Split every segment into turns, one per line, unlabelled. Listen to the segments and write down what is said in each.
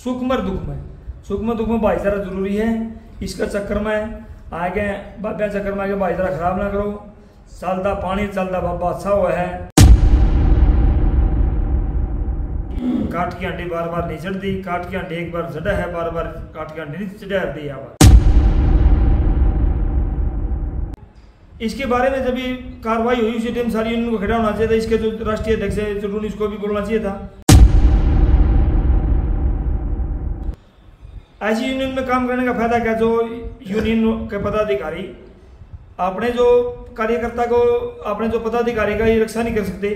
सुख में दुख में भाईचारा जरूरी है। इसका चक्कर में आगे बाबा चक्कर में आगे भाईचारा खराब ना करो। चलता पानी चलता बाबा अच्छा हुआ है। काट की आंटी बार बार नहीं चढ़ती, काट की आंटी एक बार चढ़ा है, बार बार काट की आंटी नहीं चढ़ा दी। इसके बारे में जब कार्रवाई हुई उसी टाइम सारी यूनियन को खड़ा होना चाहिए था। इसके जो राष्ट्रीय अध्यक्ष है चुटून, इसको भी बोलना चाहिए था। ऐसी यूनियन में काम करने का फायदा क्या, जो यूनियन के पदाधिकारी अपने जो कार्यकर्ता को, अपने जो पदाधिकारी का ये रक्षा नहीं कर सकते।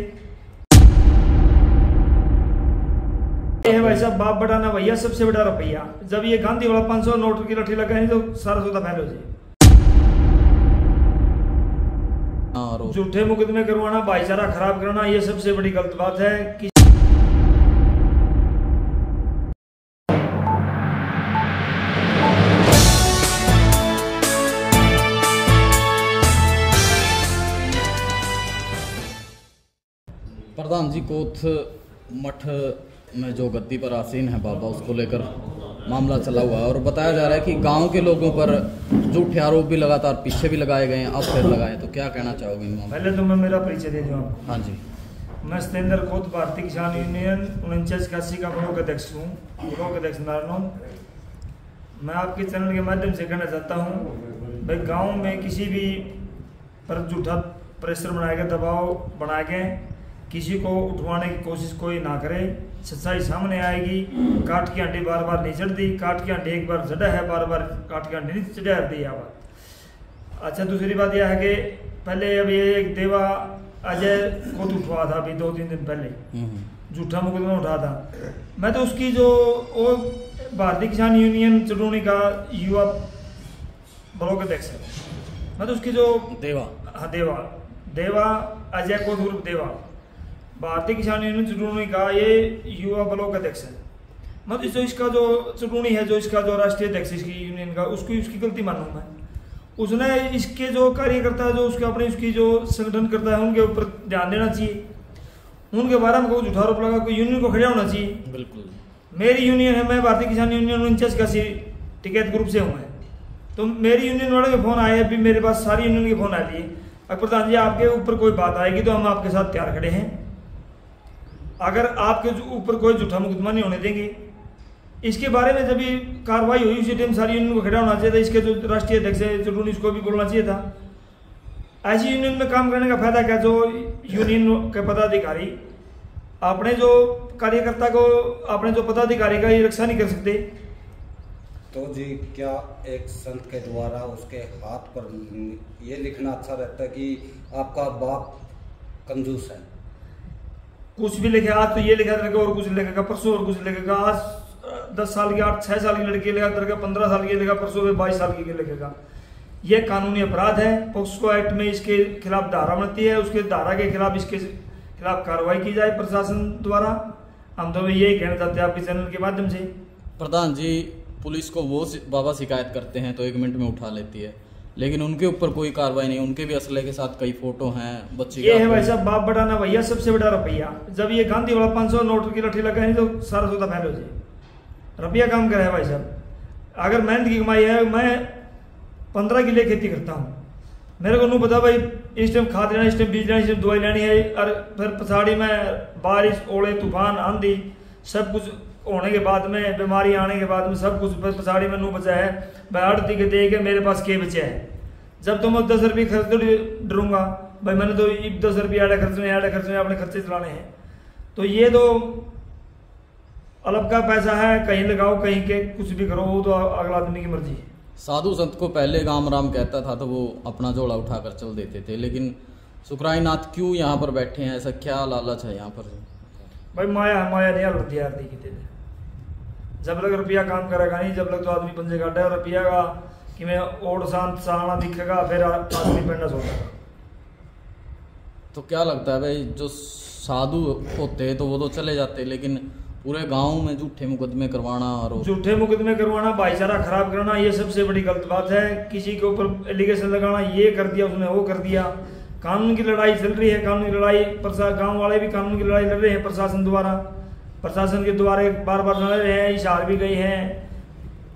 ये है भाई साहब बाप बढ़ाना भैया सबसे बड़ा रुपया। जब ये गांधी वाला 500 नोट की लठी लगा नहीं तो सारा सौदा फैल हो जाए। झूठे मुकदमे करवाना, भाईचारा खराब करना, ये सबसे बड़ी गलत बात है कि
प्रधान जी कोथ मठ में जो गद्दी पर आसीन है बाबा, उसको लेकर मामला चला हुआ है और बताया जा रहा है कि गांव के लोगों पर झूठे आरोप भी लगातार पीछे भी लगाए गए हैं, अब फिर लगाए, तो क्या कहना चाहोगे इन मामले?
पहले तो मैं मेरा परिचय दे दूँ।
हाँ जी,
मैं सतेंद्र कोथ भारतीय किसान यूनियन 4981 का ब्लॉक अध्यक्ष हूँ, ब्लॉक अध्यक्ष नारनौल। मैं आपके चैनल के माध्यम से कहना चाहता हूँ भाई, गाँव में किसी भी पर झूठा प्रेशर बनाएगा, दबाव बना के किसी को उठवाने की कोशिश कोई ना करे। सच्चाई सामने आएगी। काट की आंटी बार बार नहीं चढ़ती, काट की आंटी एक बार चढ़ा है, बार बार काट की आंटी नहीं चढ़ा दी। अच्छा, दूसरी बात यह है कि पहले अब ये एक देवा अजय को उठवा था अभी 2-3 दिन पहले, झूठा मुकदमा उठा था। मैं तो उसकी जो वो भारतीय किसान यूनियन चुटूनी का युवा ब्लॉक अध्यक्ष है, मैं तो उसकी जो देवा अजय को उर्फ देवा भारतीय किसान यूनियन चुटूनी का ये युवा ब्लॉक अध्यक्ष है। मतलब जो इसका जो चुटूनी है, जो इसका जो राष्ट्रीय अध्यक्ष इसकी यूनियन का, उसकी गलती मानूं मैं। उसने इसके जो कार्यकर्ता जो उसके अपने उसकी जो संगठन करता है उनके ऊपर ध्यान देना चाहिए। उनके बारे में कोई झूठा आरोप लगा, कोई यूनियन को खड़ा होना चाहिए।
बिल्कुल
मेरी यूनियन है, मैं भारतीय किसान यूनियन 4981 टिकैत ग्रुप से हूँ मैं, तो मेरी यूनियन वाले के फोन आए, अभी मेरे पास सारी यूनियन के फोन आ लिए। अगर प्रधान जी आपके ऊपर कोई बात आएगी तो हम आपके साथ तैयार खड़े हैं। अगर आपके ऊपर कोई झूठा मुकदमा नहीं होने देंगे। इसके बारे में जब कार्रवाई हुई उसी टाइम सारी यूनियन को खड़ा होना चाहिए था। इसके जो राष्ट्रीय अध्यक्ष है चुटून, इसको भी बोलना चाहिए था। ऐसी यूनियन में काम करने का फायदा क्या, जो यूनियन के पदाधिकारी अपने जो कार्यकर्ता को, अपने जो पदाधिकारी का ये रक्षा नहीं कर सकते।
तो जी क्या एक संत के द्वारा उसके हाथ पर ये लिखना अच्छा रहता है कि आपका बाप कंजूस है?
कुछ भी लिखे, आज तो ये लिखा रहेगा और कुछ लिखेगा, परसों और कुछ लिखेगा। आज 10 साल की 8-6 साल की लड़की लिखा, 15 साल की लिखा, परसों में 22 साल की लिखेगा। ये कानूनी अपराध है। पॉक्सो एक्ट में इसके खिलाफ धारा बनती है, उसके धारा के खिलाफ इसके खिलाफ कार्रवाई की जाए प्रशासन द्वारा। हम तो यही कहना चाहते हैं आपके चैनल के माध्यम से।
प्रधान जी पुलिस को वो बाबा शिकायत करते हैं तो 1 मिनट में उठा लेती है, लेकिन उनके ऊपर कोई कार्रवाई नहीं। उनके भी असले के साथ कई फोटो हैं बच्चे।
ये है भाई साहब बाप बढ़ाना भैया सबसे बड़ा रुपया। जब ये गांधी वाला 500 नोट की लठी लगा नहीं तो सारा सौदा फैल हो जाए। रुपया काम करे है भाई साहब। अगर मेहनत की कमाई है, मैं 15 किले खेती करता हूँ, मेरे को नहीं पता भाई इस टाइम खाद लेना, इस टाइम बीज लेना, इस टाइम दवाई लेनी है। और फिर पछाड़ी में बारिश, ओले, तूफान, आंधी सब कुछ होने के बाद में, बीमारी आने के बाद में सब कुछ पछाड़ी में नू बचा है। भाई आड़ती के दे के मेरे पास के बचे है। जब तो मैं 10 रुपये खर्च डरूंगा भाई, मैंने तो 10 रुपये आड़े खर्चने अपने खर्चे चलाने हैं। तो ये तो अलग का पैसा है, कहीं लगाओ कहीं के कुछ भी करो, वो तो अगला आदमी की मर्जी है।
साधु संत को पहले राम राम कहता था तो वो अपना झोला उठाकर चल देते थे, लेकिन सुखराय नाथ क्यों यहाँ पर बैठे हैं? ऐसा क्या लालच है यहाँ पर?
भाई माया नहीं हल यार दी की। जब तक रुपया काम करेगा नहीं, जब तक तो आदमी पंजे काटे। और रुपया का कि मैं और शांत सहाना दिखेगा, फिर आदमी पढ़ना छोड़ेगा।
तो क्या लगता है भाई, जो साधु होते तो वो तो चले जाते, लेकिन पूरे गांव में झूठे मुकदमे करवाना और भाईचारा खराब करना, ये सबसे बड़ी गलत बात है। किसी के ऊपर एलिगेशन लगाना, ये कर दिया उसने, वो कर दिया। कानून की लड़ाई चल रही है, कानूनी लड़ाई। गांव वाले भी कानून की लड़ाई लड़ रहे हैं प्रशासन द्वारा।
प्रशासन के द्वारा बार बार लड़ रहे हैं, इशार भी गए हैं,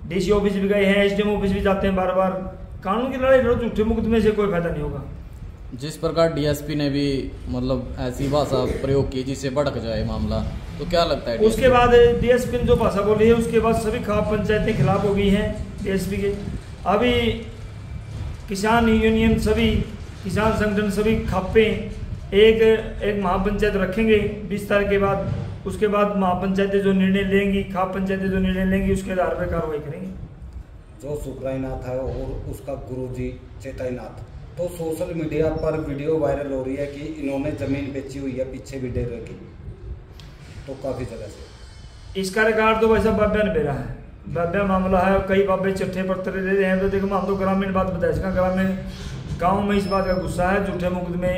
डीसी ऑफिस भी गए हैं, एसडीएम ऑफिस भी जाते हैं बार बार। कानून की लड़ाई लड़ो, झूठे मुकदमे से कोई फायदा नहीं होगा।
जिस प्रकार डीएसपी ने भी मतलब ऐसी भाषा प्रयोग की जिससे भड़क जाए मामला, तो क्या लगता है
उसके बाद डीएसपी ने जो भाषा बोली है उसके बाद सभी खाप पंचायतें खिलाफ हो गई हैं डीएसपी के। अभी किसान यूनियन, सभी किसान संगठन, सभी खापे एक महापंचायत रखेंगे 20 तारीख के बाद। उसके बाद महापंचायतें जो निर्णय लेंगी, खाप पंचायतें जो निर्णय लेंगी, उसके आधार पर कार्रवाई करेंगे।
जो सुखरायनाथ है और उसका गुरुजी चेताईनाथ, तो सोशल मीडिया पर वीडियो वायरल हो रही है कि इन्होंने जमीन बेची हुई है पीछे भी डेरे की, तो काफी जगह से
इसका रिकॉर्ड तो वैसा बाब्या ने बेरा है, बाब्या मामला है। कई बाबे चिट्ठे पत्र दे रहे हैं। तो देखो, हम तो ग्रामीण बात बताए, इसका ग्रामीण गाँव में इस बात का गुस्सा है झूठे मुकदमे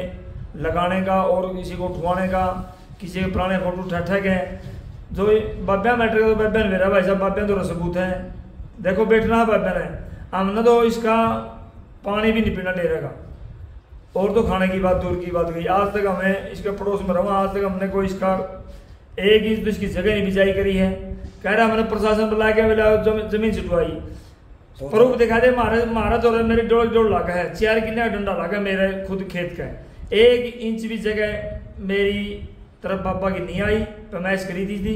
लगाने का और किसी को उठवाने का, किसी के पुराने फोटो उठा के। जो बाब्या मैटर का तो बाब्या ने बेरा, भाई साहब बाब्या तो सबूत है। देखो बैठना बाब्या ने, हमने तो इसका पानी भी नहीं पीना डेरे का, और तो खाने की बात दूर की बात गई। आज तक हमें इसके पड़ोस में रहा, आज तक हमने कोई इसका एक ही तो इसकी जगह नहीं बिजाई करी है। कह रहा मैंने प्रशासन बुला के जमीन छुटवाई, प्रूफ दिखा दे। मारा तो मेरे 1.5 लाख है, 4 किले का डंडा लगा मेरे खुद खेत का है। 1 इंच भी जगह मेरी तरफ बाबा की नहीं आई, पैमाइश करी थी।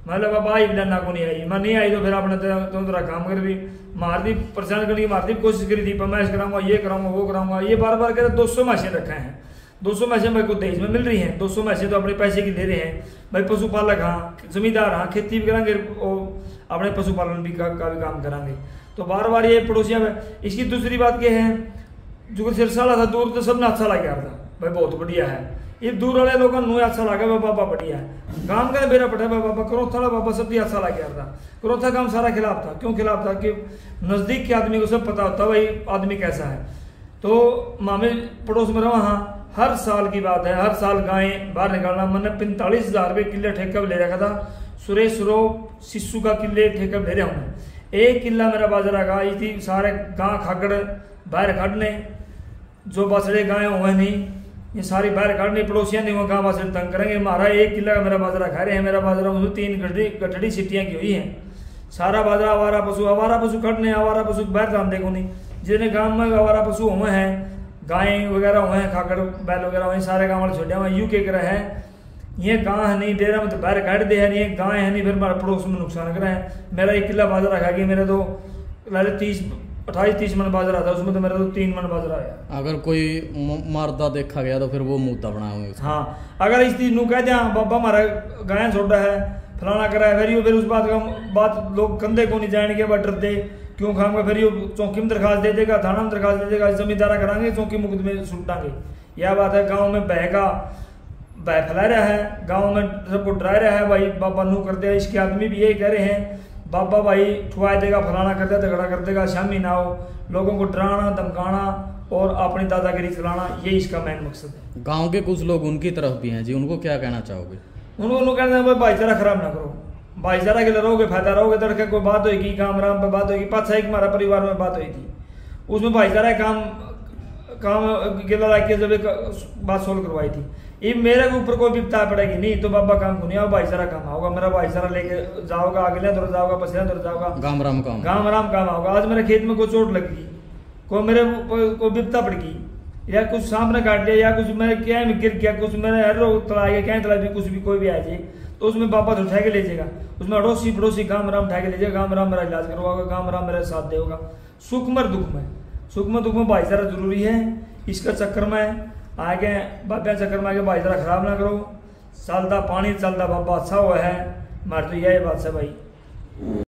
मतलब बाबा आई ना को नहीं आई, मैं नहीं आई तो फिर आपने तेरा काम कर भी मार दी, परेशान करने की मार दी कोशिश करी थी। पैमाइश कराऊंगा, ये कराऊंगा, वो कराऊंगा, ये बार बार कह रहे। 200 मैसेज रखे हैं, 200 मैसेज मेरे को देश में मिल रही हैं। 200 मैसेज तो अपने पैसे की दे रहे हैं भाई। पशुपालक हाँ, जमींदार हाँ, खेती भी करेंगे और अपने पशुपालन भी का भी काम कराएंगे। तो बार बार ये पड़ोसियां में। इसकी दूसरी बात क्या है, जो सिरसाला था दूर तो सबने अच्छा लग गया था भाई, बहुत बढ़िया है। ये दूर वाले लोगों को अच्छा लगा भाई, बाबा बढ़िया है। गांव का बेरा पटा भाई बाबा करोथा बाबा सब अच्छा लग गया था। करोथा काम सारा खिलाफ था। क्यों खिलाफ था कि नजदीक के आदमी को सब पता होता भाई आदमी कैसा है। तो मामे पड़ोस में रहा, हाँ हर साल की बात है, हर साल गायें बाहर निकालना। मैंने 45,000 रुपये किले ठेका ले रखा था। सुरेश रो शिशु का किले ठेका ले रहा हूँ। 1 किला मेरा बाजरा का आई थी, सारे गाँ खागड़ बाहर काटने, जो बछड़े गाय हुए नहीं ये सारी बाहर काटनी। पड़ोसियां नहीं वो गाँव वासे तंग करेंगे। हमारा 1 किला का मेरा बाजरा खा रहे हैं। मेरा बाजरा उसमें 3 गठड़ी सीटियाँ की हुई हैं। सारा बाजरा आवारा पशु काटने, आवारा पशु बाहर काम देखो नहीं। जितने गाँव में आवारा पशु हुए हैं, गायें वगैरह हुए हैं, खाकर बैल वगैरह हुए, सारे गाँव वाले छोटे हुए यूके कर रहे हैं। ये गाँव है नहीं, डेरा में तो बाहर काट दे है नहीं, गाय है नहीं, फिर पड़ोस में नुकसान कर रहे हैं। मेरा 1 किला बाजरा खा गया। मेरा तो 28-30 मन बाजरा था, उसमें तो मेरा तो 3 मन बाजरा है। अगर
कोई मारदा देखा गया तो फिर वो मुद्दा बना हुआ।
हाँ, अगर इस चीज कह दिया बाबा हमारा गायन छोड़ा है, फलाना करा है, फिर उस बात लोग कंधे को नहीं जाएंगे, बट डरते क्यों खाऊंगा। फिर ये चौकी में दरखास्त दे देगा, थाना में दरखास्त दे देगा, जमींदारा कराएंगे, चौकी मुकदमे सुटाएंगे। यह बात है। गाँव में बह फैला रहा है, गाँव में सबको डरा रहा है भाई बाबा नू कर दे। इसके आदमी भी यही कह रहे हैं बाबा भाई ठुआ देगा, फलाना कर देगा, झगड़ा कर देगा, शामी ना हो। लोगों को डराना, धमकाना और अपनी दादागिरी चलाना, ये इसका मेन मकसद है।
गांव के कुछ लोग उनकी तरफ भी हैं जी, उनको क्या कहना चाहोगे?
उनको कहना है भाई भाईचारा खराब ना करो, भाईचारा के लिए रहोगे फायदा रहोगे। तड़के कोई बात होगी, काम राम पे बात होगी। 5-6 हमारा परिवार में बात हुई थी, उसमें भाईचारा काम गिला ला के जब एक बात सोल्व करवाई थी। ये मेरे ऊपर कोई विपता पड़ेगी नहीं तो बाबा काम को नहीं आओ, भाईचारा काम होगा। मेरा भाईचारा लेके जाओगा, आगे दूर जाओगा, पसीना दूर जाओगा, गाम राम काम होगा। आज मेरे खेत में कोई चोट लग गई, कोई मेरे कोई विपता पड़ गई, या कुछ सामने काट लिया, या कुछ मेरे क्या में गिर गया, कुछ मेरे हर रोग तला गया, क्या तला भी कुछ भी कोई भी आ जाए तो उसमें बाबा तो उठा के ले जाएगा। उसमें अड़ोसी पड़ोसी गाम राम उठा के ले जाएगा, गाम राम मेरा इलाज करवाओगा, गाम राम मेरा साथ देगा। सुख में दुख में भाईचारा जरूरी है। इसका चक्कर में आगे बाबा चक्कर में आगे भाईचारा खराब ना करो। चलता पानी चलता बाबा अच्छा हुआ है, हमारे तो यही बात है भाई।